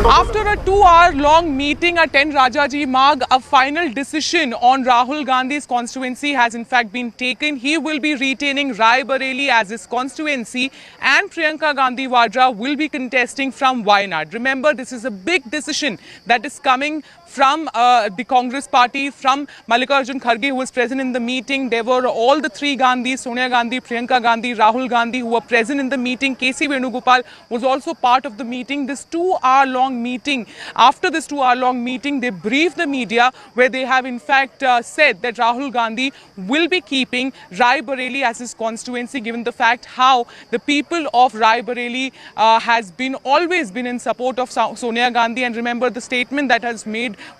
After a 2-hour-long meeting at 10 Rajaji Marg, a final decision on Rahul Gandhi's constituency has in fact been taken. He will be retaining Rai Bareli as his constituency and Priyanka Gandhi Vadra will be contesting from Wayanad. Remember, this is a big decision that is coming from the Congress party, from Mallikarjun Kharge, who was present in the meeting. There were all the three Gandhis, Sonia Gandhi, Priyanka Gandhi, Rahul Gandhi, who were present in the meeting. KC Venugopal was also part of the meeting. This 2-hour-long meeting, after this 2-hour-long meeting, they briefed the media where they have in fact said that Rahul Gandhi will be keeping Rai Bareli as his constituency, given the fact how the people of Rai Bareli has been always been in support of Sonia Gandhi. And remember the statement that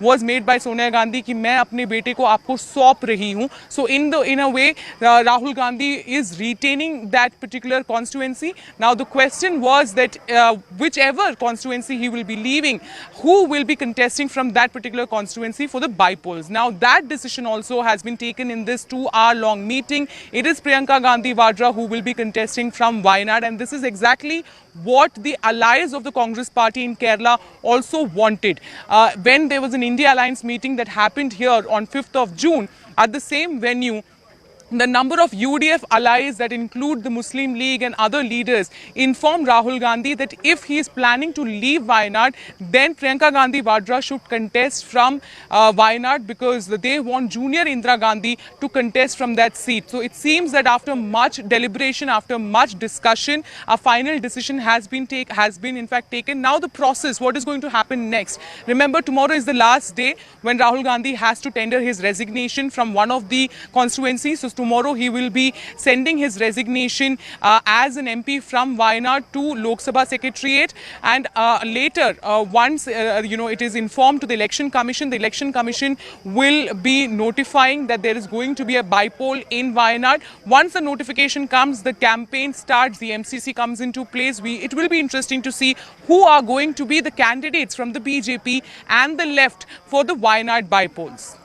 was made by Sonia Gandhi कि मैं अपने बेटे को आपको सौंप रही हूँ. So in a way, Rahul Gandhi is retaining that particular constituency. Now the question was that whichever constituency he will be leaving, who will be contesting from that particular constituency for the by-polls. Now that decision also has been taken in this 2-hour-long meeting. It is Priyanka Gandhi Vadra who will be contesting from Wayanad, and this is exactly what the allies of the Congress party in Kerala also wanted. When there was an India Alliance meeting that happened here on 5th of June at the same venue, the number of UDF allies that include the Muslim League and other leaders informed Rahul Gandhi that if he is planning to leave Wayanad, then Priyanka Gandhi Vadra should contest from Wayanad, because they want Junior Indira Gandhi to contest from that seat. So it seems that after much deliberation, after much discussion, a final decision has been in fact taken. Now the process, what is going to happen next? Remember, tomorrow is the last day when Rahul Gandhi has to tender his resignation from one of the constituencies. So tomorrow he will be sending his resignation as an MP from Wayanad to Lok Sabha Secretariat, and later once it is informed to the Election Commission will be notifying that there is going to be a by-poll in Wayanad. Once the notification comes, the campaign starts, the MCC comes into place. It will be interesting to see who are going to be the candidates from the BJP and the left for the Wayanad by-polls.